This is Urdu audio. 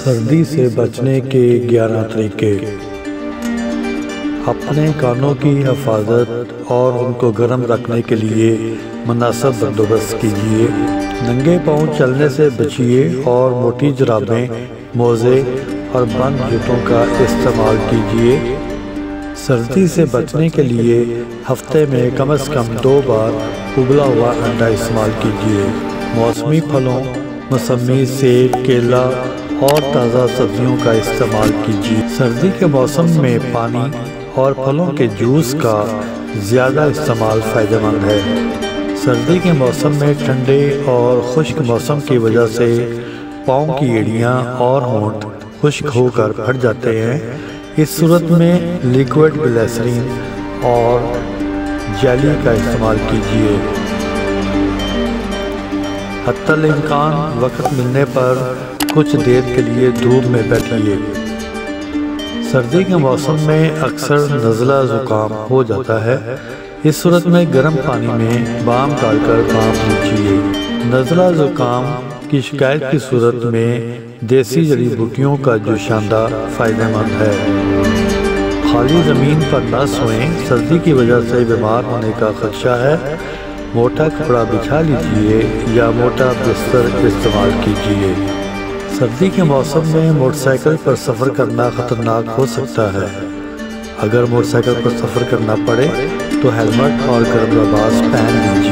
سردی سے بچنے کے 11 طریقے۔ اپنے کانوں کی حفاظت اور ان کو گرم رکھنے کے لیے مناسب بندوبست کیجیے۔ ننگے پاؤں چلنے سے بچیے اور موٹی جرابیں، موزے اور بند جوتوں کا استعمال کیجیے۔ سردی سے بچنے کے لیے ہفتے میں کم از کم 2 بار ابلا ہوا انڈا استعمال کیجیے۔ موسمی پھلوں، موسمی سیب، کیلا اور تازہ سبزیوں کا استعمال کیجیے۔ سردی کے موسم میں پانی اور پھلوں کے جوس کا زیادہ استعمال فائدہ مند ہے۔ سردی کے موسم میں ٹھنڈے اور خشک موسم کی وجہ سے پاؤں کی ایڑیاں اور ہونٹ خشک ہو کر پھٹ جاتے ہیں۔ اس صورت میں لیکوڈ گلیسرین اور جیلی کا استعمال کیجیے۔ حتی الامکان وقت ملنے پر کچھ دیر کے لیے دھوپ میں بیٹھیے۔ سردی کے موسم میں اکثر نزلہ زکام ہو جاتا ہے۔ اس صورت میں گرم پانی میں بام ڈال کر بھاپ لیجیے۔ نزلہ زکام کی شکایت کی صورت میں دیسی جڑی بوٹیوں کا جوشاندہ فائدہ مند ہے۔ خالی زمین پر نہ سوئیں، سردی کی وجہ سے بیمار ہونے کا خدشہ ہے۔ موٹا کپڑا بچھا لیجیے یا موٹا بستر استعمال کیجیے۔ سردی کے موسم میں موٹر سائیکل پر سفر کرنا خطرناک ہو سکتا ہے۔ اگر موٹر سائیکل پر سفر کرنا پڑے تو ہیلمٹ اور گرم لباس پہن لیجیے۔